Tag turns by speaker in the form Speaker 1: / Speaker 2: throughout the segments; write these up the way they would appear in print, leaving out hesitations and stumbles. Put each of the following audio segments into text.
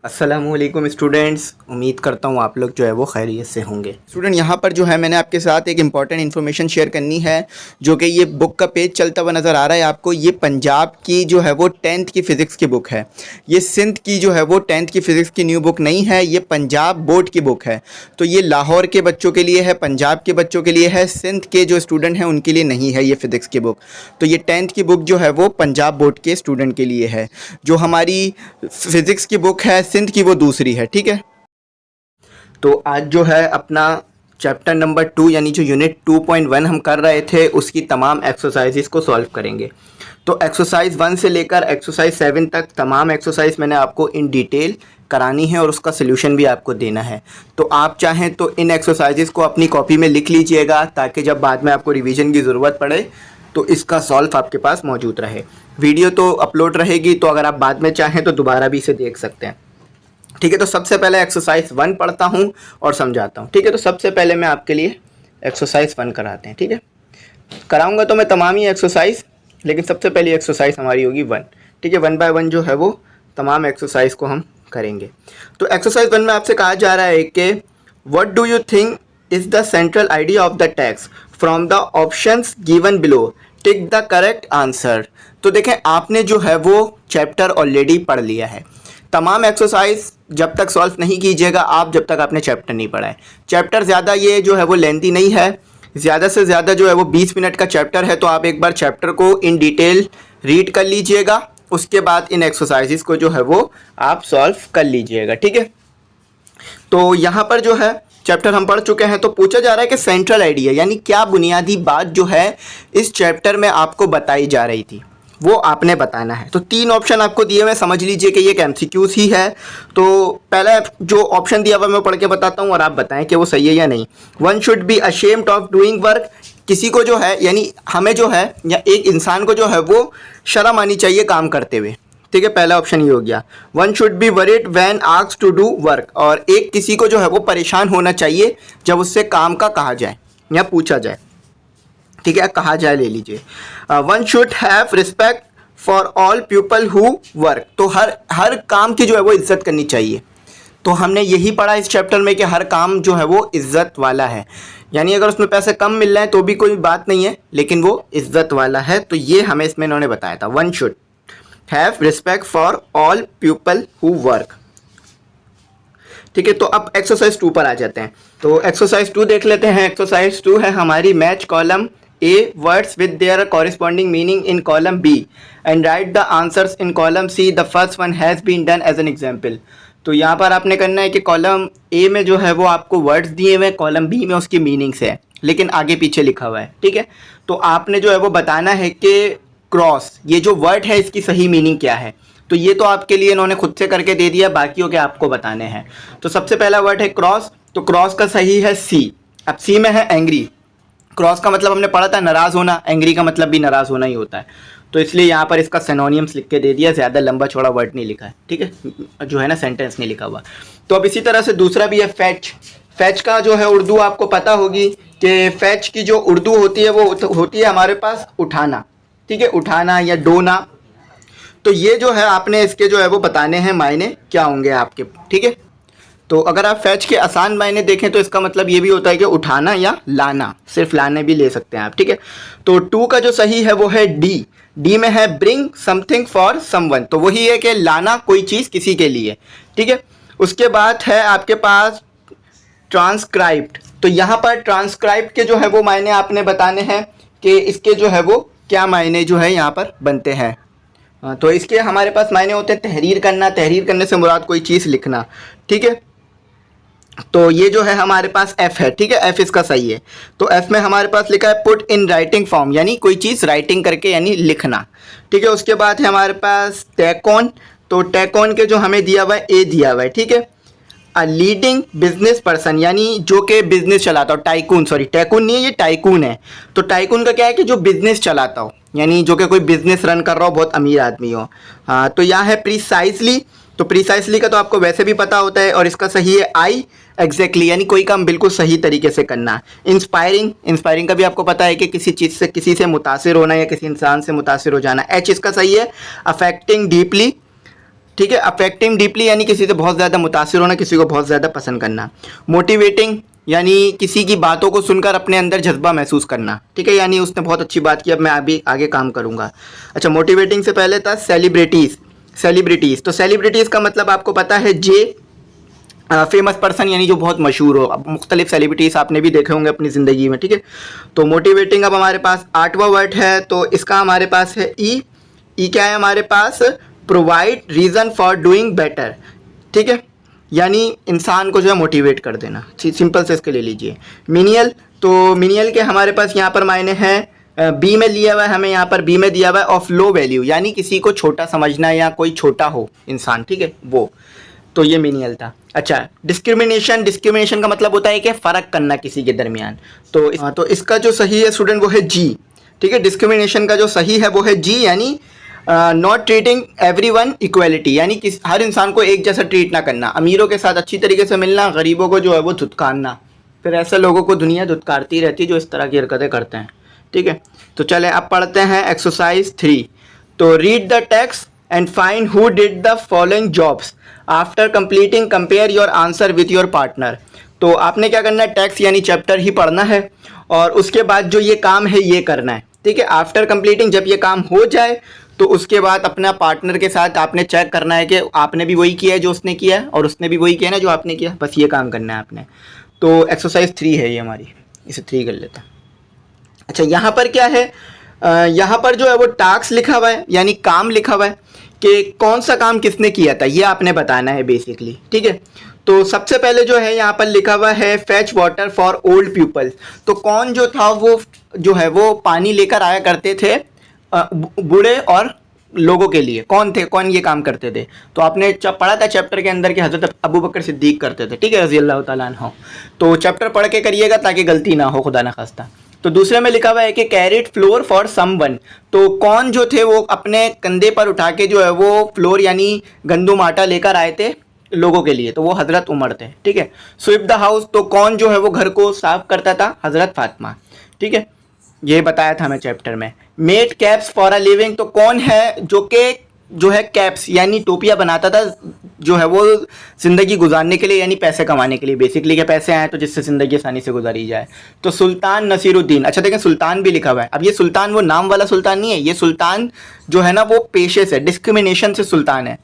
Speaker 1: अस्सलामुअलैकुम स्टूडेंट्स, उम्मीद करता हूँ आप लोग जो है वो खैरियत से होंगे। स्टूडेंट यहाँ पर जो है मैंने आपके साथ एक इम्पॉर्टेंट इन्फॉर्मेशन शेयर करनी है, जो कि ये बुक का पेज चलता हुआ नज़र आ रहा है आपको। ये पंजाब की जो है वो 10th की फ़िज़िक्स की बुक है। ये सिंध की जो है वो 10th की फ़िज़िक्स की न्यू बुक नहीं है, ये पंजाब बोर्ड की बुक है। तो ये लाहौर के बच्चों के लिए है, पंजाब के बच्चों के लिए है, सिंध के जो स्टूडेंट हैं उनके लिए नहीं है ये फ़िज़िक्स की बुक। तो ये 10th की बुक जो है वो पंजाब बोर्ड के स्टूडेंट के लिए है। जो हमारी फ़िज़िक्स की बुक है सिंध की, वो दूसरी है, ठीक है। तो आज जो है अपना चैप्टर नंबर 2 यानी जो यूनिट 2.1 हम कर रहे थे उसकी तमाम एक्सरसाइजेस को सॉल्व करेंगे। तो एक्सरसाइज 1 से लेकर एक्सरसाइज 7 तक तमाम एक्सरसाइज मैंने आपको इन डिटेल करानी है और उसका सलूशन भी आपको देना है। तो आप चाहें तो इन एक्सरसाइजेस को अपनी कॉपी में लिख लीजिएगा, ताकि जब बाद में आपको रिवीजन की ज़रूरत पड़े तो इसका सॉल्व आपके पास मौजूद रहे। वीडियो तो अपलोड रहेगी, तो अगर आप बाद में चाहें तो दोबारा भी इसे देख सकते हैं, ठीक है। तो सबसे पहले एक्सरसाइज 1 पढ़ता हूँ और समझाता हूँ, ठीक है। तो सबसे पहले मैं आपके लिए एक्सरसाइज 1 कराते हैं, ठीक है। कराऊंगा तो मैं तमाम ही एक्सरसाइज, लेकिन सबसे पहली एक्सरसाइज हमारी होगी 1, ठीक है। 1 बाय 1 जो है वो तमाम एक्सरसाइज को हम करेंगे। तो एक्सरसाइज 1 में आपसे कहा जा रहा है कि what do you think is the central idea of the text from the options given below, tick the correct answer. तो देखें, आपने जो है वो चैप्टर ऑलरेडी पढ़ लिया है। तमाम एक्सरसाइज जब तक सॉल्व नहीं कीजिएगा आप, जब तक आपने चैप्टर नहीं पढ़ा है। चैप्टर ज़्यादा ये जो है वो लेंथी नहीं है, ज़्यादा से ज़्यादा जो है वो 20 मिनट का चैप्टर है। तो आप एक बार चैप्टर को इन डिटेल रीड कर लीजिएगा, उसके बाद इन एक्सरसाइजेस को जो है वो आप सॉल्व कर लीजिएगा, ठीक है। तो यहाँ पर जो है चैप्टर हम पढ़ चुके हैं। तो पूछा जा रहा है कि सेंट्रल आइडिया यानी क्या बुनियादी बात जो है इस चैप्टर में आपको बताई जा रही थी, वो आपने बताना है। तो 3 ऑप्शन आपको दिए हुए, समझ लीजिए कि ये एक MCQs ही है। तो पहला जो ऑप्शन दिया हुआ मैं पढ़ के बताता हूँ और आप बताएं कि वो सही है या नहीं। 1 should be ashamed of doing work. किसी को जो है यानी हमें जो है या एक इंसान को जो है वो शर्म आनी चाहिए काम करते हुए, ठीक है। पहला ऑप्शन ये हो गया। 1 should be worried when asked to do work. और एक किसी को जो है वो परेशान होना चाहिए जब उससे काम का कहा जाए या पूछा जाए, ठीक है, कहा जाए ले लीजिए। 1 should have respect for all people who work. तो हर काम की जो है वो इज्जत करनी चाहिए। तो हमने यही पढ़ा इस चैप्टर में कि हर काम जो है वो इज्जत वाला है, यानी अगर उसमें पैसे कम मिल रहे हैं तो भी कोई बात नहीं है, लेकिन वो इज्जत वाला है। तो ये हमें इसमें इन्होंने बताया था, 1 should have respect for all people who work, ठीक है। तो अब एक्सरसाइज 2 पर आ जाते हैं। तो एक्सरसाइज 2 देख लेते हैं। एक्सरसाइज 2 है हमारी match column A words with their corresponding meaning in column B and write the answers in column C. The first one has been done as an example. तो यहाँ पर आपने करना है कि कॉलम A में जो है वो आपको वर्ड्स दिए हुए हैं, कॉलम B में उसकी मीनिंग्स है, लेकिन आगे पीछे लिखा हुआ है, ठीक है। तो आपने जो है वो बताना है कि क्रॉस ये जो वर्ड है इसकी सही मीनिंग क्या है। तो ये तो आपके लिए इन्होंने खुद से करके दे दिया, बाकियों के आपको बताने हैं। तो सबसे पहला वर्ड है क्रॉस। तो क्रॉस का सही है C। अब C में है एंग्री। क्रॉस का मतलब हमने पढ़ा था नाराज़ होना, एंग्री का मतलब भी नाराज़ होना ही होता है। तो इसलिए यहाँ पर इसका सिनोनिम्स लिख के दे दिया, ज़्यादा लंबा चौड़ा वर्ड नहीं लिखा है, ठीक है, जो है ना सेंटेंस नहीं लिखा हुआ। तो अब इसी तरह से दूसरा भी है फैच। फैच का जो है उर्दू आपको पता होगी कि फैच की जो उर्दू होती है वो होती है हमारे पास उठाना, ठीक है, उठाना या डोना। तो ये जो है आपने इसके जो है वो बताने हैं मायने क्या होंगे आपके, ठीक है। तो अगर आप फैच के आसान मायने देखें तो इसका मतलब ये भी होता है कि उठाना या लाना, सिर्फ लाने भी ले सकते हैं आप, ठीक है। तो 2 का जो सही है वो है डी। डी में है ब्रिंग समथिंग फॉर समवन। तो वही है कि लाना कोई चीज़ किसी के लिए, ठीक है। उसके बाद है आपके पास ट्रांसक्राइब्ड। तो यहाँ पर ट्रांसक्राइब्ड के जो है वो मायने आपने बताने हैं कि इसके जो है वो क्या मायने जो है यहाँ पर बनते हैं। तो इसके हमारे पास मायने होते हैं तहरीर करना, तहरीर करने से मुराद कोई चीज़ लिखना, ठीक है। तो ये जो है हमारे पास F है, ठीक है, F इसका सही है। तो F में हमारे पास लिखा है पुट इन राइटिंग फॉर्म, यानी कोई चीज़ राइटिंग करके यानी लिखना, ठीक है। उसके बाद है हमारे पास टैकोन। तो टैकोन के जो हमें दिया हुआ है A दिया हुआ है, ठीक है। अ लीडिंग बिजनेस पर्सन यानी जो कि बिजनेस चलाता हो, टाइकून, सॉरी टाइकून नहीं है ये टाइकून है। तो टाइकून का क्या है कि जो बिजनेस चलाता हो, यानी जो कि कोई बिजनेस रन कर रहा हो, बहुत अमीर आदमी हो। हाँ, तो यहाँ है प्रिसाइसली। तो प्रिसाइसली का तो आपको वैसे भी पता होता है और इसका सही है आई एग्जैक्टली, यानी कोई काम बिल्कुल सही तरीके से करना। इंस्पायरिंग, इंस्पायरिंग का भी आपको पता है कि किसी चीज़ से किसी से मुतासिर होना या किसी इंसान से मुतासिर हो जाना। एच इसका सही है अफेक्टिंग डीपली। ठीक है। अफेक्टिंग डीपली यानी किसी से बहुत ज़्यादा मुतासिर होना, किसी को बहुत ज़्यादा पसंद करना। मोटिवेटिंग यानी किसी की बातों को सुनकर अपने अंदर जज्बा महसूस करना, ठीक है, यानी उसने बहुत अच्छी बात की, अब मैं अभी आगे काम करूँगा। अच्छा, मोटिवेटिंग से पहले था सेलिब्रिटीज़। तो सेलिब्रिटीज़ का मतलब आपको पता है, फेमस पर्सन यानी जो बहुत मशहूर हो। अब मुख्तलिफ सेलिब्रिटीज़ आपने भी देखे होंगे अपनी ज़िंदगी में, ठीक है। तो मोटिवेटिंग अब हमारे पास 8वां वर्ड है, तो इसका हमारे पास है ई क्या है हमारे पास, provide reason for doing better, ठीक है, यानी इंसान को जो है मोटिवेट कर देना। सिंपल से इसके ले लीजिए। मिनियल, तो मिनियल के हमारे पास यहाँ पर मायने हैं, बी में लिया हुआ है, हमें यहाँ पर बी में दिया हुआ है ऑफ लो वैल्यू, यानी किसी को छोटा समझना या कोई छोटा हो इंसान, ठीक है, वो, तो ये मिनियल था। अच्छा, डिस्क्रिमिनेशन का मतलब होता है कि फ़र्क करना किसी के दरमियान। तो इसका जो सही है स्टूडेंट वो है जी, ठीक है। डिस्क्रिमिनेशन का जो सही है वो है जी, यानी नॉट ट्रीटिंग एवरीवन इक्वलिटी, यानी हर इंसान को एक जैसा ट्रीट ना करना, अमीरों के साथ अच्छी तरीके से मिलना, गरीबों को जो है वो धुतकारना। फिर ऐसे लोगों को दुनिया धुतकारती रहती है जो इस तरह की हरकतें करते हैं, ठीक है। तो चले अब पढ़ते हैं एक्सरसाइज 3। तो read the text and find who did the following jobs after completing, compare your answer with your partner. तो आपने क्या करना है, टेक्स्ट यानी चैप्टर ही पढ़ना है और उसके बाद जो ये काम है ये करना है, ठीक है। आफ्टर कंप्लीटिंग, जब ये काम हो जाए तो उसके बाद अपना पार्टनर के साथ आपने चेक करना है कि आपने भी वही किया है जो उसने किया है और उसने भी वही किया है ना जो आपने किया, बस ये काम करना है आपने। तो एक्सरसाइज 3 है ये हमारी, इसे 3 कर लेते हैं। अच्छा, यहाँ पर क्या है, यहाँ पर जो है वो टास्क लिखा हुआ है, यानी काम लिखा हुआ है कि कौन सा काम किसने किया था, ये आपने बताना है बेसिकली, ठीक है। तो सबसे पहले जो है यहाँ पर लिखा हुआ है fetch water for old peoples. तो कौन जो था वो जो है वो पानी लेकर आया करते थे बूढ़े और लोगों के लिए, कौन ये काम करते थे। तो आपने पढ़ा था चैप्टर के अंदर कि हज़रत अबू बकर सिद्दीक करते थे, ठीक है, रज़ी अल्लाह ताला अन्हु। तो चैप्टर पढ़ के करिएगा ताकि गलती ना हो, खुदा न खास्ता। तो दूसरे में लिखा हुआ है कि कैरिड फ्लोर फॉर समवन। तो कौन जो थे वो अपने कंधे पर उठा के जो है वो फ्लोर यानी गंदुम आटा लेकर आए थे लोगों के लिए, तो वो हज़रत उमर थे, ठीक है। स्वीप द हाउस, तो कौन जो है वो घर को साफ करता था, हज़रत फातिमा, ठीक है, ये बताया था हमें चैप्टर में। Made caps for a living, तो कौन है जो है कैप्स यानी टोपियाँ बनाता था जो है वो ज़िंदगी गुजारने के लिए यानी पैसे कमाने के लिए, बेसिकली के पैसे आए तो जिससे ज़िंदगी आसानी से गुजारी जाए। तो सुल्तान नसीरुद्दीन, अच्छा देखें सुल्तान भी लिखा हुआ है। अब ये सुल्तान वो नाम वाला सुल्तान नहीं है, ये सुल्तान जो है ना वो पेशे से, डिस्क्रिमिनेशन से सुल्तान है,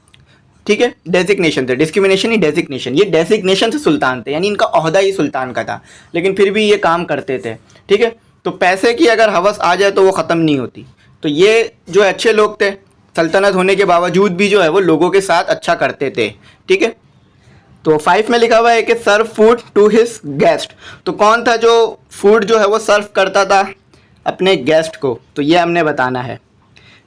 Speaker 1: ठीक है, डेजिग्नेशन से, डिस्क्रिमिनेशन ही डेजिग्नेशन, ये डेजिग्नेशन से सुल्तान थे, यानी इनका ओहदा ही सुल्तान का था, लेकिन फिर भी ये काम करते थे, ठीक है। तो पैसे की अगर हवस आ जाए तो वो ख़त्म नहीं होती। तो ये जो अच्छे लोग थे, सल्तनत होने के बावजूद भी जो है वो लोगों के साथ अच्छा करते थे, ठीक है। तो 5 में लिखा हुआ है कि serve food to his guest. तो कौन था जो फूड जो है वो सर्व करता था अपने गेस्ट को, तो ये हमने बताना है,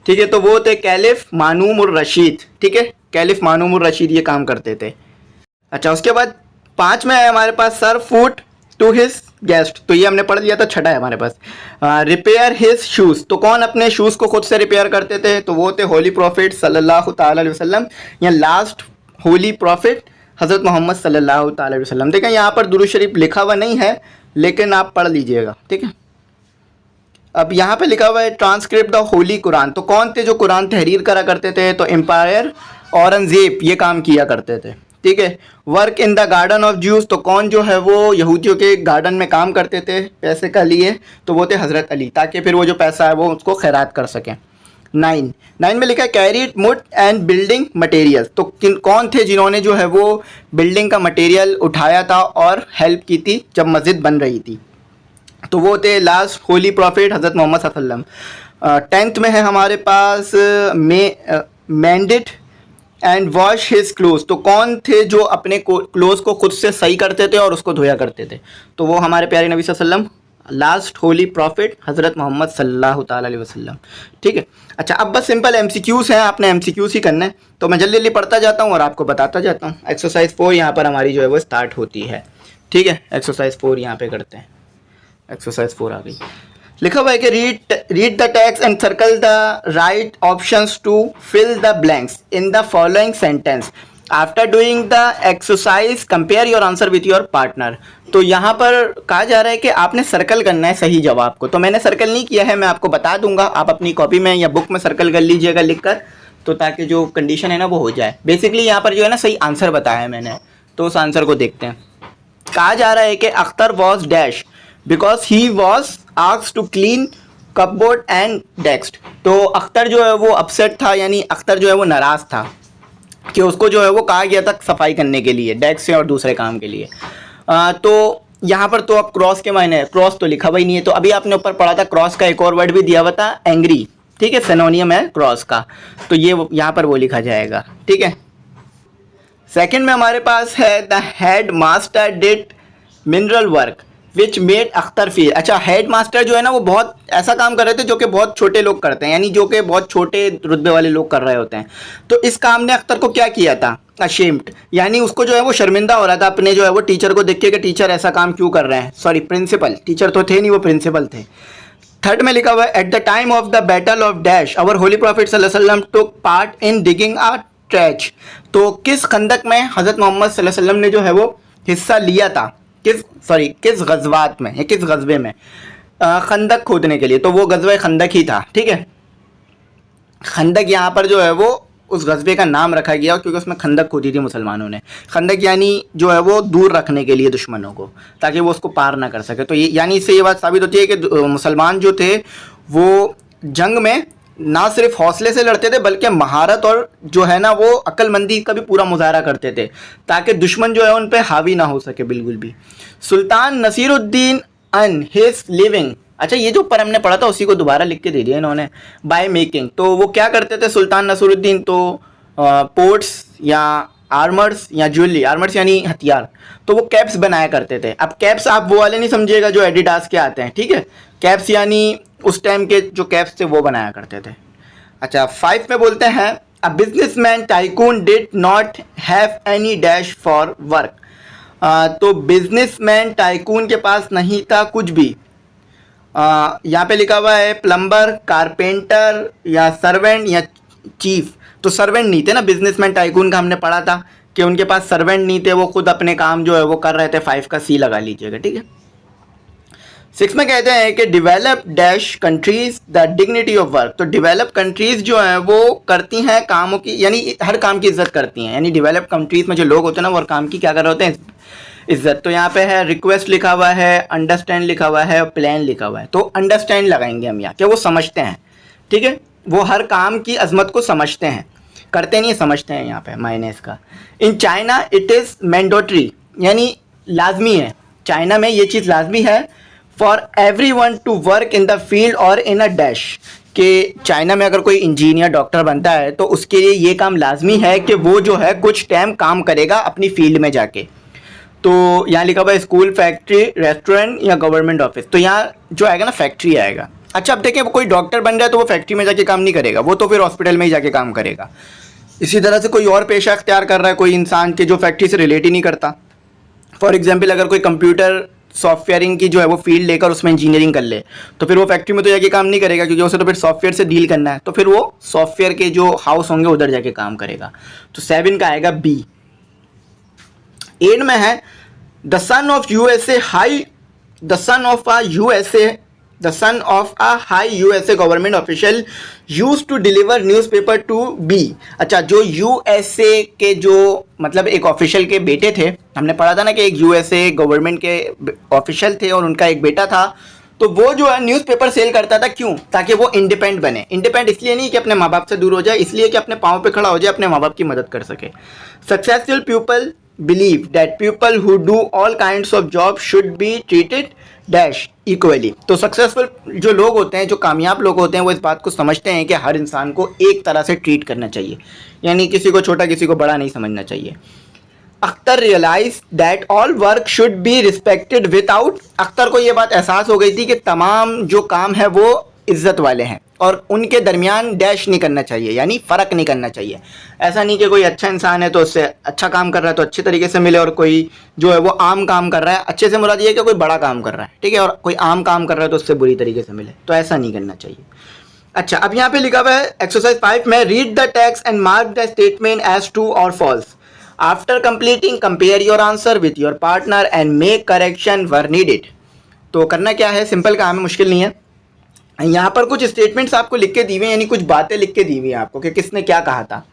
Speaker 1: ठीक है। तो वो थे कैलिफ मानूमुर रशीद, ठीक है, कैलिफ मानूमुर रशीद ये काम करते थे। अच्छा, उसके बाद 5 में है हमारे पास serve food to his guest, तो ये हमने पढ़ लिया था, छठा है हमारे पास। रिपेयर हिज शूज़, तो कौन अपने शूज़ को खुद से रिपेयर करते थे, तो वो थे होली प्रॉफिट सल्लल्लाहु ताला अलैहि वसल्लम या लास्ट होली प्रॉफिट हज़रत मोहम्मद सल्लल्लाहु ताला अलैहि वसल्लम। देखें यहाँ पर दुरूद शरीफ लिखा हुआ नहीं है लेकिन आप पढ़ लीजिएगा, ठीक है। अब यहाँ पे लिखा हुआ है ट्रांसक्रिप्ट द होली कुरान, तो कौन थे जो कुरान तहरीर करा करते थे, तो एम्पायर औरंगज़ेब ये काम किया करते थे, ठीक है। Work in the garden of Jews, तो कौन जो है वो यहूदियों के गार्डन में काम करते थे पैसे का लिए, तो वो थे हज़रत अली, ताकि फिर वो जो पैसा है वो उसको खैरात कर सकें। 9 में लिखा है कैरीड मुड एंड बिल्डिंग मटेरियल, तो कौन थे जिन्होंने जो है वो बिल्डिंग का मटेरियल उठाया था और हेल्प की थी जब मस्जिद बन रही थी, तो वो थे लास्ट होली प्रॉफिट हज़रत मोहम्मद सल्लल्लाहु अलैहि वसल्लम। 10th में है हमारे पास mandate and wash his clothes, तो कौन थे जो अपने क्लोज को खुद से सही करते थे और उसको धोया करते थे, तो वो हमारे प्यारे नबी सल्लल्लाहु अलैहि वसल्लम, लास्ट होली प्रॉफिट हज़रत मोहम्मद सल्लल्लाहु ताला अलैहि वसल्लम, ठीक है। अच्छा, अब बस सिंपल MCQs हैं, आपने MCQs ही करना है, तो मैं जल्दी जल्दी पढ़ता जाता हूँ और आपको बताता जाता हूँ। एक्सरसाइज 4 यहाँ पर हमारी जो है वो स्टार्ट होती है, ठीक है। एक्सरसाइज 4 यहाँ पे करते हैं। एक्सरसाइज 4 आ गई, लिखा हुआ है कि read the text and circle the right options to fill the blanks in the following sentence after doing the exercise compare your answer with your partner. तो यहाँ पर कहा जा रहा है कि आपने सर्कल करना है सही जवाब को, तो मैंने सर्कल नहीं किया है, मैं आपको बता दूंगा, आप अपनी कॉपी में या बुक में सर्कल कर लीजिएगा लिखकर, तो ताकि जो कंडीशन है ना वो हो जाए। बेसिकली यहाँ पर जो है ना सही आंसर बताया है मैंने, तो उस आंसर को देखते हैं। कहा जा रहा है कि Akhtar was dash because he was asked to clean cupboard and desk. तो अख्तर जो है वो अपसेट था, यानी अख्तर जो है वो नाराज़ था कि उसको जो है वो कहा गया था सफाई करने के लिए, डेस्क से और दूसरे काम के लिए। तो यहाँ पर तो अब क्रॉस के मायने, क्रॉस तो लिखा हुआ ही नहीं है, तो अभी आपने ऊपर पढ़ा था क्रॉस का एक और वर्ड भी दिया हुआ था एंग्री, ठीक है, सिनोनियम है क्रॉस का, तो ये यहाँ पर वो लिखा जाएगा, ठीक है। सेकंड में हमारे पास है the head master did mineral work which made Akhtar feel. अच्छा, हेड मास्टर जो है ना वो बहुत ऐसा काम कर रहे थे जो कि बहुत छोटे लोग करते हैं, यानी जो कि बहुत छोटे रुतबे वाले लोग कर रहे होते हैं। तो इस काम ने अख्तर को क्या किया था, अशेम्ड, यानी उसको जो है वो शर्मिंदा हो रहा था अपने जो है वो टीचर को देख के कि टीचर ऐसा काम क्यों कर रहे हैं, सॉरी प्रिंसिपल, टीचर तो थे नहीं, वो प्रिंसिपल थे। थर्ड में लिखा हुआ है at the time of the battle of dash our holy prophet सल्लल्लाहु अलैहि वसल्लम टुक पार्ट इन डिगिंग अ ट्रेच। तो किस खंदक में हज़रत मोहम्मद सल्लल्लाहु अलैहि वसल्लम ने जो है वो हिस्सा लिया था, किस गज़वात में या किस गज़वे में, खंदक खोदने के लिए, तो वो गज़वा खंदक ही था, ठीक है। खंदक यहाँ पर जो है वो उस गज़वे का नाम रखा गया क्योंकि उसमें खंदक खोदी थी मुसलमानों ने। खंदक यानी जो है वो दूर रखने के लिए दुश्मनों को, ताकि वो उसको पार ना कर सके। तो ये यानी इससे ये बात साबित होती है कि मुसलमान जो थे वो जंग में ना सिर्फ हौसले से लड़ते थे बल्कि महारत और जो है ना वो अक्लमंदी का भी पूरा मुजाहरा करते थे, ताकि दुश्मन जो है उन पर हावी ना हो सके बिल्कुल भी। सुल्तान नसीरुद्दीन अन हिज लिविंग, अच्छा ये जो ऊपर हमने पढ़ा था उसी को दोबारा लिख के दे दिया इन्होंने, बाय मेकिंग। तो वो क्या करते थे सुल्तान नसीरुद्दीन, तो पोर्ट्स या आर्मर्स या ज्वेलरी, आर्मर्स यानी हथियार, तो वो कैप्स बनाया करते थे। अब कैप्स आप वो वाले नहीं समझिएगा जो एडिडास के आते हैं, ठीक है, कैप्स यानी उस टाइम के जो कैप्स थे वो बनाया करते थे। अच्छा, 5 में बोलते हैं a businessman tycoon did not have any dash for work. तो बिजनेसमैन टाइकून के पास नहीं था कुछ भी। यहाँ पे लिखा हुआ है प्लम्बर, कारपेंटर या सर्वेंट या चीफ, तो सर्वेंट नहीं थे ना, बिजनेसमैन टाइकून का हमने पढ़ा था कि उनके पास सर्वेंट नहीं थे, वो खुद अपने काम जो है वो कर रहे थे। 5 का सी लगा लीजिएगा, ठीक है। 6 में कहते हैं कि develop dash countries the dignity of work. तो डेवलप कंट्रीज जो हैं वो करती हैं कामों की, यानी हर काम की इज्जत करती हैं, यानी डेवलप कंट्रीज में जो लोग होते हैं ना वो हर काम की क्या कर रहे होते हैं, इज्जत। तो यहाँ पे है रिक्वेस्ट लिखा हुआ है, अंडरस्टैंड लिखा हुआ है, प्लान लिखा हुआ है। तो अंडरस्टैंड लगाएंगे हम यहाँ, कि वो समझते हैं, ठीक है, वो हर काम की अजमत को समझते हैं, करते नहीं समझते हैं, यहाँ पे मायने इसका। In China it is mandatory, यानी लाजमी है, चाइना में ये चीज़ लाजमी है for every one two work in the field और इन अ डैश, कि चाइना में अगर कोई इंजीनियर डॉक्टर बनता है तो उसके लिए ये काम लाजमी है कि वो जो है कुछ टाइम काम करेगा अपनी फील्ड में जाके। तो यहाँ लिखा हुआ है स्कूल, फैक्ट्री, रेस्टोरेंट या गवर्नमेंट ऑफिस, तो यहाँ जो आएगा ना फैक्ट्री आएगा। अच्छा, अब देखें, वो कोई डॉक्टर बन रहा है तो वो फैक्ट्री में जाके काम नहीं करेगा, वो तो फिर हॉस्पिटल में ही जाके काम करेगा। इसी तरह से कोई और पेशा अख्तियार कर रहा है कोई इंसान के जो फैक्ट्री से रिलेट ही नहीं करता। फॉर एग्जाम्पल, अगर कोई कंप्यूटर सॉफ्टवेयरिंग की जो है वो फील्ड लेकर उसमें इंजीनियरिंग कर ले, तो फिर वो फैक्ट्री में तो जाके काम नहीं करेगा, क्योंकि उसे तो फिर सॉफ्टवेयर से डील करना है, तो फिर वो सॉफ्टवेयर के जो हाउस होंगे उधर जाके काम करेगा। तो 7 का आएगा बी। 8 में है the son of USA high, the son of a USA, the son of a high USA government official use to deliver newspaper to b. अच्छा, जो यूएसए के जो मतलब एक ऑफिशियल के बेटे थे, हमने पढ़ा था ना कि एक यूएसए गवर्नमेंट के ऑफिशियल थे और उनका एक बेटा था, तो वो जो है न्यूज़पेपर सेल करता था। क्यों? ताकि वो इंडिपेंडेंट बने। इंडिपेंडेंट इसलिए नहीं कि अपने माँ बाप से दूर हो जाए, इसलिए कि अपने पाँव पे खड़ा हो जाए, अपने माँ बाप की मदद कर सके। Successful people believe that people who do all kinds of job should be treated dash equally. तो सक्सेसफुल जो लोग होते हैं, जो कामयाब लोग होते हैं, वो इस बात को समझते हैं कि हर इंसान को एक तरह से ट्रीट करना चाहिए, यानी किसी को छोटा किसी को बड़ा नहीं समझना चाहिए। Akhtar realise that all work should be respected without, Akhtar को ये बात एहसास हो गई थी कि तमाम जो काम है वो इज्जत वाले हैं और उनके दरमियान डैश नहीं करना चाहिए, यानी फ़र्क नहीं करना चाहिए। ऐसा नहीं कि कोई अच्छा इंसान है तो उससे अच्छा काम कर रहा है तो अच्छे तरीके से मिले, और कोई जो है वो आम काम कर रहा है, अच्छे से मुराद ये है कि कोई बड़ा काम कर रहा है, ठीक है, और कोई आम काम कर रहा है तो उससे बुरी तरीके से मिले, तो ऐसा नहीं करना चाहिए। अच्छा, अब यहाँ पे लिखा हुआ है एक्सरसाइज 5 में read the text and mark the statement as true और false. After completing compare your answer with your partner and make correction where needed. तो करना क्या है, सिंपल काम है, मुश्किल नहीं है। यहाँ पर कुछ स्टेटमेंट्स आपको लिख के दी हुई, यानी कुछ बातें लिख के दी हुई हैं आपको कि किसने क्या कहा था।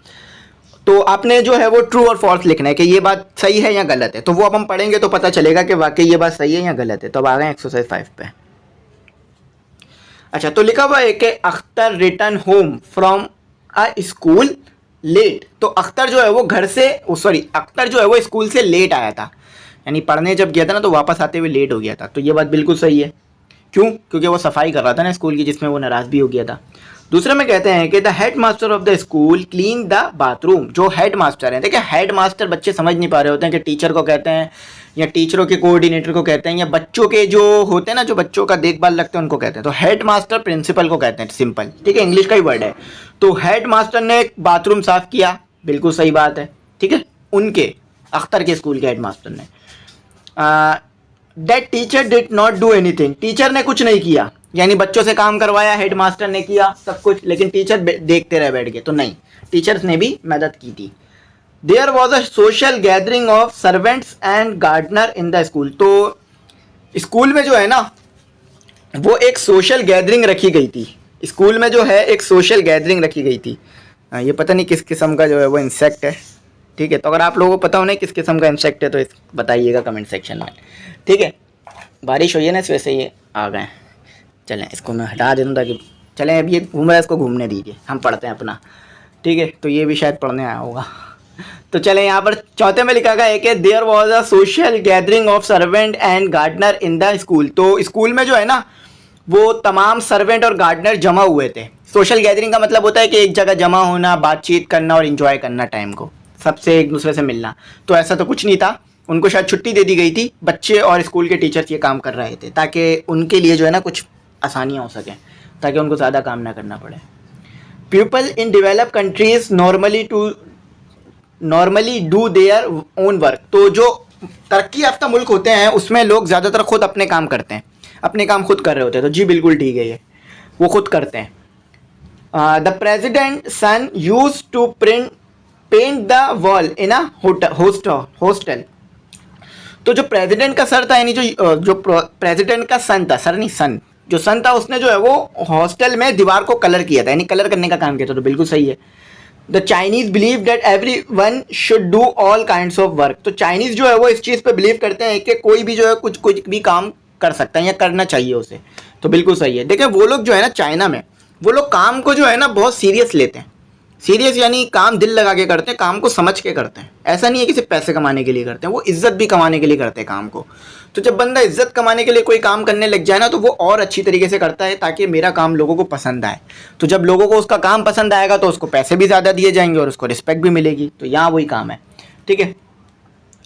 Speaker 1: तो आपने जो है वो ट्रू और फॉल्स लिखना है कि ये बात सही है या गलत है। तो वो अब हम पढ़ेंगे तो पता चलेगा कि वाकई ये बात सही है या गलत है। तो अब आ गए एक्सरसाइज 5 पे। अच्छा, तो लिखा हुआ है कि Akhtar return home from a school late. तो अख्तर जो है वो अख्तर जो है वो स्कूल से लेट आया था, यानी पढ़ने जब गया था ना तो वापस आते हुए लेट हो गया था। तो ये बात बिल्कुल सही है। क्यों? क्योंकि वो सफाई कर रहा था ना स्कूल की, जिसमें वो नाराज़ भी हो गया था। दूसरे में कहते हैं कि the head master of the school clean the bathroom. जो हेड मास्टर है, देखिए हेड मास्टर बच्चे समझ नहीं पा रहे होते हैं कि टीचर को कहते हैं या टीचरों के कोऑर्डिनेटर को कहते हैं या बच्चों के जो होते हैं ना, जो बच्चों का देखभाल रखते हैं उनको कहते हैं। तो हेड मास्टर प्रिंसिपल को कहते हैं, सिंपल, ठीक है, इंग्लिश का ही वर्ड है। तो हेड मास्टर ने बाथरूम साफ किया, बिल्कुल सही बात है, ठीक है, उनके अख्तर के स्कूल के हेड मास्टर ने। That teacher did not do anything. Teacher ने कुछ नहीं किया, यानी बच्चों से काम करवाया, हेड मास्टर ने किया सब कुछ, लेकिन टीचर देखते रहे बैठ के। तो नहीं, टीचर्स ने भी मदद की थी। There was a social gathering of servants and gardener in the school. तो स्कूल में जो है ना वो एक सोशल गैदरिंग रखी गई थी। स्कूल में जो है एक सोशल गैदरिंग रखी गई थी। ये पता नहीं किस किस्म का जो है वो इंसेक्ट है, ठीक है। तो अगर आप लोगों को पता हो ना किस किस्म का इंसेक्ट है तो बताइएगा कमेंट सेक्शन में, ठीक है। बारिश हुई है ना, इस वजह से ये आ गए। चलें, इसको मैं हटा देता हूँ ताकि चलें, अब ये घूम रहा है, इसको घूमने दीजिए, हम पढ़ते हैं अपना, ठीक है। तो ये भी शायद पढ़ने आया होगा। तो चलें, यहाँ पर चौथे में लिखा गया है कि there was a social gathering of servant and gardener in the school. तो स्कूल में जो है ना वो तमाम सर्वेंट और गार्डनर जमा हुए थे। सोशल गैदरिंग का मतलब होता है कि एक जगह जमा होना, बातचीत करना और इन्जॉय करना, टाइम को सबसे एक दूसरे से मिलना। तो ऐसा तो कुछ नहीं था, उनको शायद छुट्टी दे दी गई थी। बच्चे और स्कूल के टीचर्स ये काम कर रहे थे ताकि उनके लिए जो है ना कुछ आसानियाँ हो सकें, ताकि उनको ज़्यादा काम ना करना पड़े। People in develop countries normally do their own work. तो जो तरक्की याफ्ता मुल्क होते हैं उसमें लोग ज़्यादातर खुद अपने काम करते हैं, अपने काम खुद कर रहे होते हैं। तो जी बिल्कुल ठीक है, ये वो खुद करते हैं। The president son use to paint the wall in a hostel. तो जो प्रेसिडेंट का सर था, यानी जो प्रेसिडेंट का सन था, सर नहीं सन, जो सन था उसने जो है वो हॉस्टल में दीवार को कलर किया था, यानी कलर करने का काम किया था। तो बिल्कुल सही है। The Chinese believe that every one should do all kinds of work. तो चाइनीज जो है वो इस चीज़ पे बिलीव करते हैं कि कोई भी जो है कुछ भी काम कर सकता है या करना चाहिए उसे। तो बिल्कुल सही है। देखिए वो लोग जो है ना चाइना में, वो लोग काम को जो है ना बहुत सीरियस लेते हैं। सीरियस यानी काम दिल लगा के करते हैं, काम को समझ के करते हैं। ऐसा नहीं है कि सिर्फ पैसे कमाने के लिए करते हैं, वो इज्जत भी कमाने के लिए करते हैं काम को। तो जब बंदा इज्जत कमाने के लिए कोई काम करने लग जाए ना तो वो और अच्छी तरीके से करता है ताकि मेरा काम लोगों को पसंद आए। तो जब लोगों को उसका काम पसंद आएगा तो उसको पैसे भी ज़्यादा दिए जाएंगे और उसको रिस्पेक्ट भी मिलेगी। तो यहाँ वही काम है, ठीक है।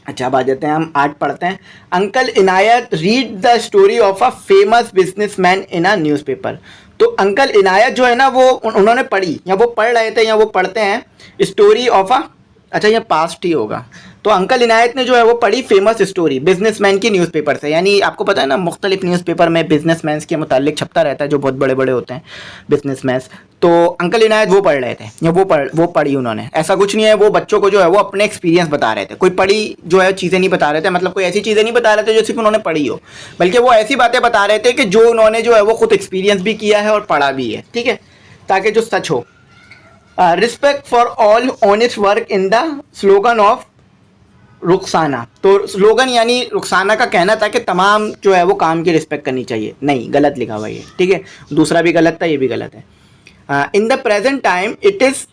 Speaker 1: अच्छा, अब आ जाते हैं, हम 8 पढ़ते हैं। Uncle Inayat read the story of a famous businessman in a newspaper. तो अंकल इनायत जो है ना वो उन्होंने पढ़ी, या वो पढ़ रहे थे या वो पढ़ते हैं स्टोरी ऑफ अ, अच्छा ये पास्ट ही होगा। तो अंकल इनायत ने जो है वो पढ़ी फेमस स्टोरी बिजनेसमैन की न्यूज़पेपर से। यानी आपको पता है ना मुख्तलिफ न्यूज़पेपर में बिजनेसमैन के मुतालिक छपता रहता है, जो बहुत बड़े बड़े होते हैं बिजनेसमैन। तो अंकल इनायत वो पढ़ रहे थे या वो पढ़ी उन्होंने। ऐसा कुछ नहीं है, वो बच्चों को जो है वो अपने एक्सपीरियंस बता रहे थे। कोई पढ़ी जो है चीज़ें नहीं बता रहे थे, मतलब कोई ऐसी चीज़ें नहीं बता रहे थे जो सिर्फ उन्होंने पढ़ी हो, बल्कि वो ऐसी बातें बता रहे थे कि जो उन्होंने जो है वो खुद एक्सपीरियंस भी किया है और पढ़ा भी है, ठीक है, ताकि जो सच हो। Respect for all honest work in the slogan of Rukhsana. तो स्लोगन यानी रुखसाना का कहना था कि तमाम जो है वो काम की रिस्पेक्ट करनी चाहिए। नहीं, गलत लिखा हुआ है, ठीक है, दूसरा भी गलत था, ये भी गलत है। In the present time it is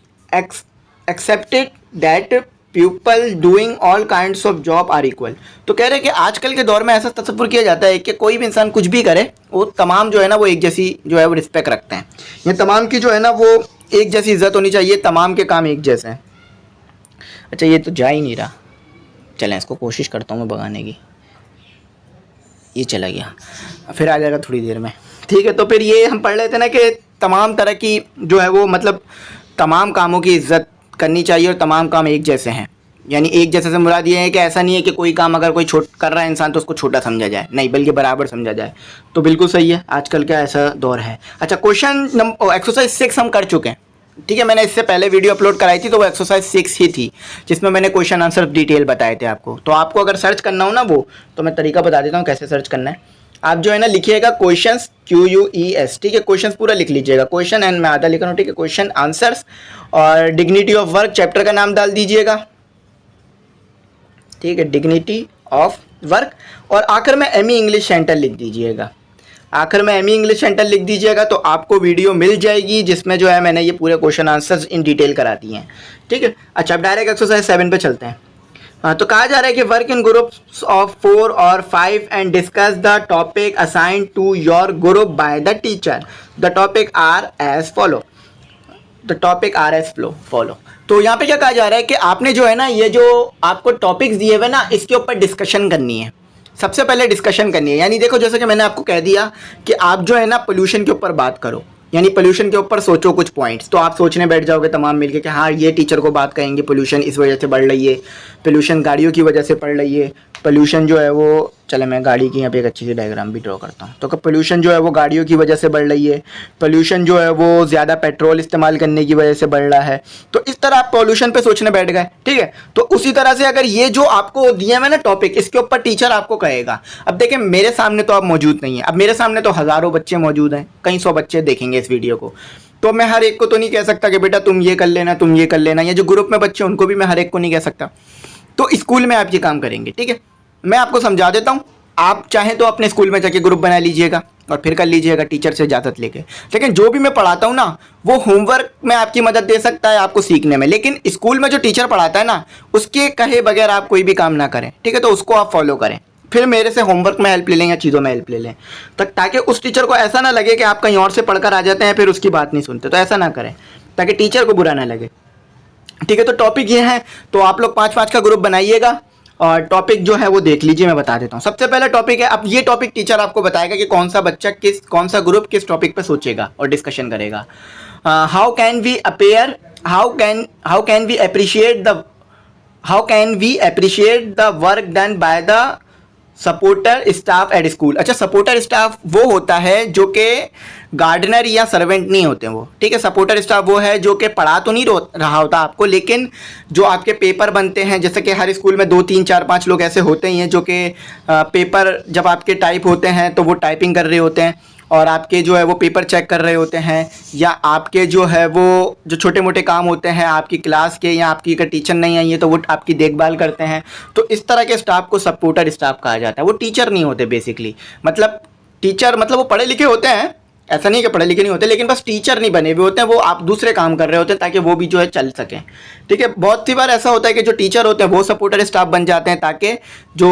Speaker 1: accepted that people doing all kinds of job are equal. तो कह रहे हैं कि आजकल के दौर में ऐसा तस्वुर किया जाता है कि कोई भी इंसान कुछ भी करे, वो तमाम जो है ना वो एक जैसी जो है वो रिस्पेक्ट रखते हैं। ये तमाम की जो है ना वो एक जैसी इज्जत होनी चाहिए, तमाम के काम एक जैसे हैं। अच्छा, ये तो जा ही नहीं रहा, चलें इसको कोशिश करता हूँ मैं भगाने की। ये चला गया, फिर आ जाएगा थोड़ी देर में, ठीक है। तो फिर ये हम पढ़ लेते ना कि तमाम तरह की जो है वो मतलब तमाम कामों की इज्जत करनी चाहिए और तमाम काम एक जैसे हैं। यानी एक जैसे से मुराद ये है कि ऐसा नहीं है कि कोई काम अगर कोई कर रहा है इंसान तो उसको छोटा समझा जाए, नहीं, बल्कि बराबर समझा जाए। तो बिल्कुल सही है, आजकल का ऐसा दौर है। अच्छा, एक्सरसाइज 6 हम कर चुके हैं, ठीक है। मैंने इससे पहले वीडियो अपलोड कराई थी तो वो एक्सरसाइज 6 ही थी, जिसमें मैंने क्वेश्चन आंसर डिटेल बताए थे आपको। तो आपको अगर सर्च करना हो ना वो, तो मैं तरीका बता देता हूँ कैसे सर्च करना है। आप जो है ना लिखिएगा क्वेश्चंस, QUES, ठीक है, क्वेश्चंस पूरा लिख लीजिएगा, क्वेश्चन एंड मैं आधा लिख रहा हूँ, ठीक है, क्वेश्चन आंसर्स, और डिग्निटी ऑफ वर्क चैप्टर का नाम डाल दीजिएगा, ठीक है, डिग्निटी ऑफ वर्क, और आखिर में एमई इंग्लिश सेंटर लिख दीजिएगा, आखिर में एमई इंग्लिश सेंटर लिख दीजिएगा, तो आपको वीडियो मिल जाएगी जिसमें जो है मैंने ये पूरे क्वेश्चन आंसर्स इन डिटेल करा दिए हैं, ठीक है। अच्छा, अब डायरेक्ट एक्सरसाइज 7 पे चलते हैं। हाँ, तो कहा जा रहा है कि वर्क इन ग्रुप्स ऑफ 4 और 5 and discuss the topic assigned to your group by the teacher, the topic are as follow, the topic are as follow. तो यहाँ पे क्या कहा जा रहा है कि आपने जो है ना ये जो आपको टॉपिक्स दिए हुए ना इसके ऊपर डिस्कशन करनी है, सबसे पहले डिस्कशन करनी है। यानी देखो, जैसे कि मैंने आपको कह दिया कि आप जो है ना पोल्यूशन के ऊपर बात करो, यानी पोल्यूशन के ऊपर सोचो कुछ पॉइंट्स, तो आप सोचने बैठ जाओगे तमाम मिलके कि हाँ ये टीचर को बात कहेंगे पोल्यूशन इस वजह से बढ़ रही है, पोल्यूशन गाड़ियों की वजह से बढ़ रही है, पोल्यूशन जो है वो, चले मैं गाड़ी की यहाँ पे एक अच्छी सी डायग्राम भी ड्रॉ करता हूँ, तो पोल्यूशन जो है वो गाड़ियों की वजह से बढ़ रही है, पोल्यूशन जो है वो ज़्यादा पेट्रोल इस्तेमाल करने की वजह से बढ़ रहा है। तो इस तरह आप पोल्यूशन पे सोचने बैठ गए, ठीक है। तो उसी तरह से अगर ये जो आपको दिया है ना टॉपिक, इसके ऊपर टीचर आपको कहेगा, अब देखें मेरे सामने तो आप मौजूद नहीं है, अब मेरे सामने तो हज़ारों बच्चे मौजूद हैं, कई सौ बच्चे देखेंगे इस वीडियो को, तो मैं हर एक को तो नहीं कह सकता कि बेटा तुम ये कर लेना, तुम ये कर लेना, या जो ग्रुप में बच्चे उनको भी मैं हर एक को नहीं कह सकता। तो स्कूल में आप ये काम करेंगे, ठीक है। मैं आपको समझा देता हूँ, आप चाहें तो अपने स्कूल में जाके ग्रुप बना लीजिएगा और फिर कर लीजिएगा टीचर से इजाज़त लेके, लेकिन जो भी मैं पढ़ाता हूँ ना वो होमवर्क में आपकी मदद दे सकता है आपको सीखने में, लेकिन स्कूल में जो टीचर पढ़ाता है ना उसके कहे बगैर आप कोई भी काम ना करें, ठीक है। तो उसको आप फॉलो करें, फिर मेरे से होमवर्क में हेल्प ले लें या चीज़ों में हेल्प ले लें, ताकि उस टीचर को ऐसा ना लगे कि आप कहीं और से पढ़कर आ जाते हैं फिर उसकी बात नहीं सुनते, तो ऐसा ना करें ताकि टीचर को बुरा ना लगे, ठीक है। तो टॉपिक ये है, तो आप लोग 5-5 का ग्रुप बनाइएगा और टॉपिक जो है वो देख लीजिए, मैं बता देता हूँ। सबसे पहला टॉपिक है, अब ये टॉपिक टीचर आपको बताएगा कि कौन सा बच्चा कौन सा ग्रुप किस टॉपिक पे सोचेगा और डिस्कशन करेगा। How can we appear how can we appreciate the work done by the supporter staff at school. अच्छा, सपोर्टर स्टाफ वो होता है जो कि गार्डनर या सर्वेंट नहीं होते वो, ठीक है। सपोर्टर स्टाफ वो है जो कि पढ़ा तो नहीं रहा होता आपको, लेकिन जो आपके पेपर बनते हैं, जैसे कि हर स्कूल में 2, 3, 4, 5 लोग ऐसे होते ही हैं जो कि पेपर जब आपके टाइप होते हैं तो वो टाइपिंग कर रहे होते हैं और आपके जो है वो पेपर चेक कर रहे होते हैं, या आपके जो है वो जो छोटे मोटे काम होते हैं आपकी क्लास के, या आपकी अगर टीचर नहीं आई है तो वो आपकी देखभाल करते हैं। तो इस तरह के स्टाफ को सपोर्टर स्टाफ कहा जाता है। वो टीचर नहीं होते बेसिकली, मतलब टीचर मतलब वो पढ़े लिखे होते हैं, ऐसा नहीं कि पढ़े लिखे नहीं होते, लेकिन बस टीचर नहीं बने हुए होते हैं, वो आप दूसरे काम कर रहे होते हैं ताकि वो भी जो है चल सकें, ठीक है। बहुत सी बार ऐसा होता है कि जो टीचर होते हैं वो सपोर्टर स्टाफ बन जाते हैं ताकि जो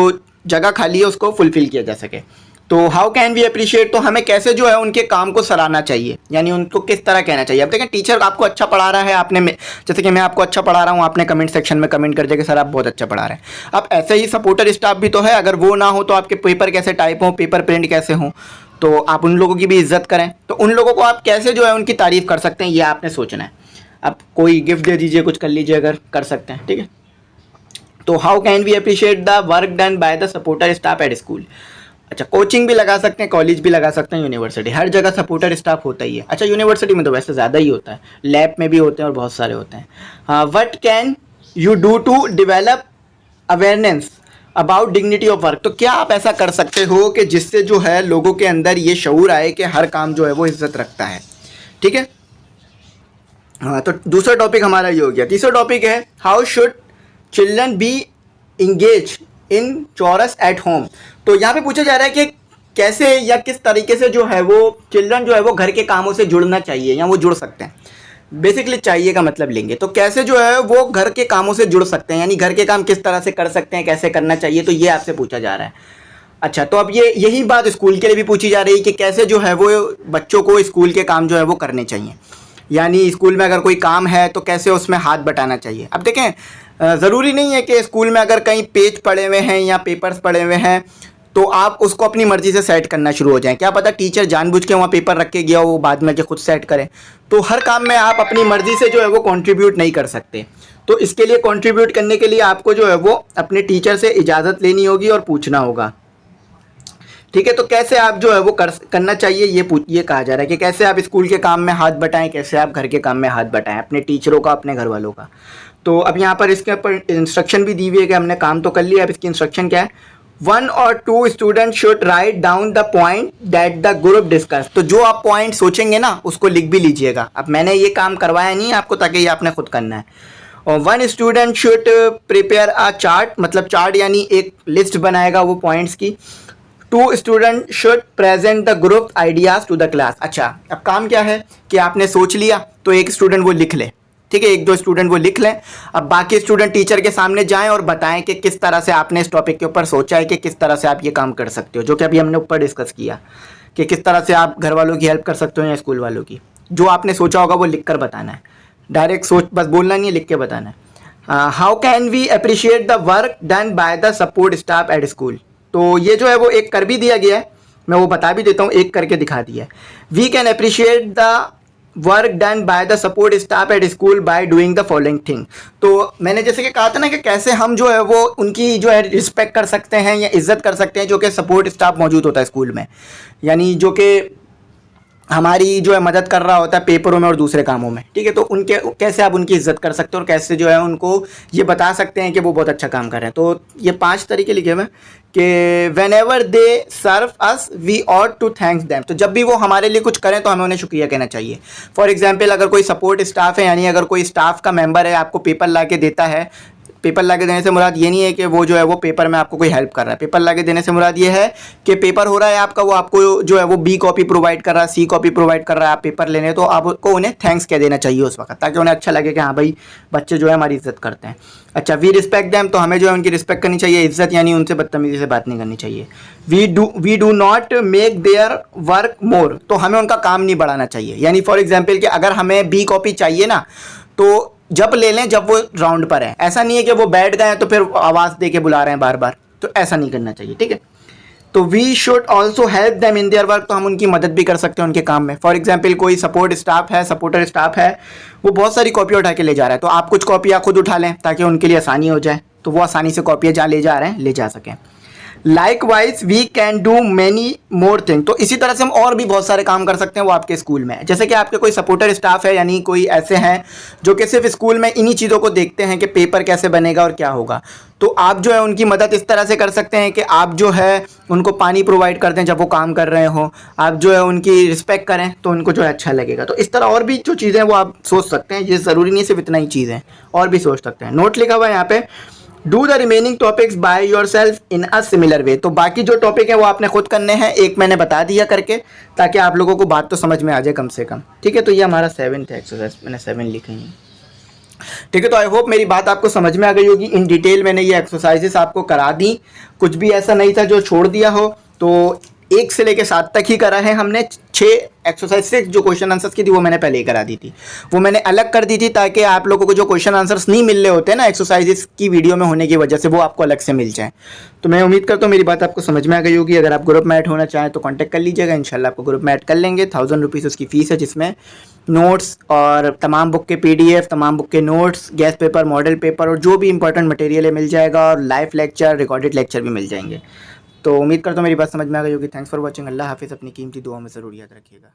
Speaker 1: जगह खाली है उसको फुलफिल किया जा सके। तो हाउ कैन वी अप्रिशिएट, तो हमें कैसे जो है उनके काम को सराहना चाहिए, यानी उनको किस तरह कहना चाहिए। अब देखें टीचर आपको अच्छा पढ़ा रहा है, आपने जैसे कि मैं आपको अच्छा पढ़ा रहा हूँ, आपने कमेंट सेक्शन में कमेंट कर दिया कि सर आप बहुत अच्छा पढ़ा रहे हैं। अब ऐसे ही सपोर्टर स्टाफ भी तो है, अगर वो ना हो तो आपके पेपर कैसे टाइप हों, पेपर प्रिंट कैसे हों, तो आप उन लोगों की भी इज्जत करें। तो उन लोगों को आप कैसे जो है उनकी तारीफ़ कर सकते हैं ये आपने सोचना है। आप कोई गिफ्ट दे दीजिए, कुछ कर लीजिए अगर कर सकते हैं, ठीक है। तो how can we appreciate the work done by the supporter staff at school. अच्छा, कोचिंग भी लगा सकते हैं, कॉलेज भी लगा सकते हैं, यूनिवर्सिटी, हर जगह सपोर्टर स्टाफ होता ही है। अच्छा, यूनिवर्सिटी में तो वैसे ज़्यादा ही होता है, लैब में भी होते हैं और बहुत सारे होते हैं। What can you do to develop awareness about dignity of work. तो क्या आप ऐसा कर सकते हो कि जिससे जो है लोगों के अंदर ये शऊर आए कि हर काम जो है वो इज्जत रखता है, ठीक है। हाँ, तो दूसरा टॉपिक हमारा ये हो गया। तीसरा टॉपिक है how should children be engage in chores at home. तो यहाँ पे पूछा जा रहा है कि कैसे या किस तरीके से जो है वो चिल्ड्रन जो है वो घर के कामों से जुड़ना चाहिए या वो जुड़ सकते हैं। बेसिकली चाहिए का मतलब लेंगे तो कैसे जो है वो घर के कामों से जुड़ सकते हैं, यानी घर के काम किस तरह से कर सकते हैं, कैसे करना चाहिए, तो ये आपसे पूछा जा रहा है। अच्छा, तो अब यही बात स्कूल के लिए भी पूछी जा रही है कि कैसे जो है वो बच्चों को स्कूल के काम जो है वो करने चाहिए, यानी स्कूल में अगर कोई काम है तो कैसे उसमें हाथ बटाना चाहिए। अब देखें, ज़रूरी नहीं है कि स्कूल में अगर कहीं पेज पड़े हुए हैं या पेपर्स पड़े हुए हैं तो आप उसको अपनी मर्ज़ी से सेट करना शुरू हो जाएं। क्या पता टीचर जानबूझ के वहाँ पेपर रख के गया वो बाद में खुद सेट करें। तो हर काम में आप अपनी मर्ज़ी से जो है वो कंट्रीब्यूट नहीं कर सकते। तो इसके लिए कंट्रीब्यूट करने के लिए आपको जो है वो अपने टीचर से इजाज़त लेनी होगी और पूछना होगा, ठीक है। तो कैसे आप जो है वो करना चाहिए ये कहा जा रहा है कि कैसे आप स्कूल के काम में हाथ बटाएं, कैसे आप घर के काम में हाथ बटाएं, अपने टीचरों का, अपने घर वालों का। तो अब यहाँ पर इसके ऊपर इंस्ट्रक्शन भी दी हुई है कि हमने काम तो कर लिया, अब इसकी इंस्ट्रक्शन क्या है, 1 और 2 student should write down the point that the group discuss. तो जो आप पॉइंट सोचेंगे ना उसको लिख भी लीजिएगा। अब मैंने ये काम करवाया नहीं है आपको, ताकि ये आपने खुद करना है। और 1 student should prepare a chart, मतलब चार्ट यानी एक लिस्ट बनाएगा वो पॉइंट्स की। 2 student should present the group ideas to the class. अच्छा, अब काम क्या है कि आपने सोच लिया तो एक स्टूडेंट वो लिख ले, ठीक है, 1-2 स्टूडेंट वो लिख लें। अब बाकी स्टूडेंट टीचर के सामने जाएं और बताएं कि किस तरह से आपने इस टॉपिक के ऊपर सोचा है कि किस तरह से आप ये काम कर सकते हो, जो कि अभी हमने ऊपर डिस्कस किया कि किस तरह से आप घर वालों की हेल्प कर सकते हो या स्कूल वालों की। जो आपने सोचा होगा वो लिख कर बताना है, डायरेक्ट सोच बस बोलना नहीं है, लिख के बताना है। How can we appreciate the work done by the support staff at school. तो ये जो है वो एक कर भी दिया गया है, मैं वो बता भी देता हूँ, एक करके दिखा दिया है। We can appreciate the work done by the support staff at school by doing the following thing. तो मैंने जैसे कि कहा था ना कि कैसे हम जो है वो उनकी जो है रिस्पेक्ट कर सकते हैं या इज्जत कर सकते हैं जो कि सपोर्ट स्टाफ मौजूद होता है स्कूल में, यानी जो कि हमारी जो है मदद कर रहा होता है पेपरों में और दूसरे कामों में, ठीक है। तो उनके कैसे आप उनकी इज्जत कर सकते हो और कैसे जो है उनको ये बता सकते हैं कि वो बहुत अच्छा काम कर रहे हैं। तो ये 5 तरीके लिखे हुए कि whenever they serve us we ought to thanks them. तो जब भी वो हमारे लिए कुछ करें तो हमें उन्हें शुक्रिया कहना चाहिए। फॉर एग्जाम्पल, अगर कोई सपोर्ट स्टाफ है, यानी अगर कोई स्टाफ का मेंबर है, आपको पेपर ला के देता है, पेपर ला के देने से मुराद ये नहीं है कि वो जो है वो पेपर में आपको कोई हेल्प कर रहा है। पेपर ला के देने से मुराद ये है कि पेपर हो रहा है आपका, वो आपको जो है वो बी कॉपी प्रोवाइड कर रहा है, सी कॉपी प्रोवाइड कर रहा है, आप पेपर लेने, तो आपको उन्हें थैंक्स कह देना चाहिए उस वक्त, ताकि उन्हें अच्छा लगे कि हाँ भाई बच्चे जो है हमारी इज्जत करते हैं। अच्छा, वी रिस्पेक्ट देम, तो हमें जो है उनकी रिस्पेक्ट करनी चाहिए, इज्जत यानी उनसे बदतमीजी से बात नहीं करनी चाहिए। We do not make their work more, तो हमें उनका काम नहीं बढ़ाना चाहिए। यानी फॉर एग्जाम्पल कि अगर हमें बी कॉपी चाहिए ना, तो जब ले लें जब वो राउंड पर है, ऐसा नहीं है कि वो बैठ गए हैं तो फिर आवाज़ दे के बुला रहे हैं बार बार, तो ऐसा नहीं करना चाहिए, ठीक है। तो we should also help them in their work, तो हम उनकी मदद भी कर सकते हैं उनके काम में। फॉर एग्जाम्पल, कोई सपोर्ट स्टाफ है, सपोर्टर स्टाफ है, वो बहुत सारी कॉपी उठा के ले जा रहा है, तो आप कुछ कॉपियाँ खुद उठा लें ताकि उनके लिए आसानी हो जाए, तो वो आसानी से कॉपियाँ जहाँ ले जा रहे हैं ले जा सकें। Likewise we can do many more thing, तो इसी तरह से हम और भी बहुत सारे काम कर सकते हैं वो आपके स्कूल में। जैसे कि आपके कोई सपोर्टर स्टाफ है, यानी कोई ऐसे हैं जो कि सिर्फ स्कूल में इन्हीं चीज़ों को देखते हैं कि पेपर कैसे बनेगा और क्या होगा, तो आप जो है उनकी मदद इस तरह से कर सकते हैं कि आप जो है उनको पानी प्रोवाइड कर दें जब वो काम कर रहे हो, आप जो है उनकी रिस्पेक्ट करें तो उनको जो है अच्छा लगेगा। तो इस तरह और भी जो चीज़ें वो आप सोच सकते हैं, ये ज़रूरी नहीं सिर्फ इतना ही चीज़ है, और भी सोच सकते हैं। नोट लिखा हुआ है यहाँ पे, do the remaining topics by your self in a similar way. तो बाकी जो टॉपिक है वो आपने खुद करने हैं, एक मैंने बता दिया करके, ताकि आप लोगों को बात तो समझ में आ जाए कम से कम, ठीक है। तो ये हमारा 7th एक्सरसाइज, मैंने 7 लिखे हैं, ठीक है। तो आई होप मेरी बात आपको समझ में आ गई होगी। इन डिटेल मैंने ये एक्सरसाइजेस आपको करा दी, कुछ भी ऐसा नहीं था जो छोड़ दिया हो। तो 1 से लेकर 7 तक ही करा है हमने। 6 एक्सरसाइज 6 जो क्वेश्चन आंसर्स की थी वो मैंने पहले ही करा दी थी, वो मैंने अलग कर दी थी ताकि आप लोगों को जो क्वेश्चन आंसर्स नहीं मिल रहे होते हैं ना एक्सरसाइजेस की वीडियो में होने की वजह से, वो आपको अलग से मिल जाए। तो मैं उम्मीद करता हूँ मेरी बात आपको समझ में आ गई होगी। अगर आप ग्रुप में ऐड होना चाहें तो कॉन्टैक्ट कर लीजिएगा, इंशाल्लाह आपको ग्रुप में ऐड कर लेंगे। 1000 रुपीज़ उसकी फ़ीस है, जिसमें नोट्स और तमाम बुक के PDF, तमाम बुक के notes, guest paper, model paper और जो भी इंपॉर्टेंट मटेरियल है मिल जाएगा, और लाइव लेक्चर, रिकॉर्डेड लेक्चर भी मिल जाएंगे। तो उम्मीद करता हूँ मेरी बात समझ में आ गई होगी। Thanks for watching. अल्लाह हाफिज़। अपनी कीमती दुआ में ज़रूर याद रखिएगा।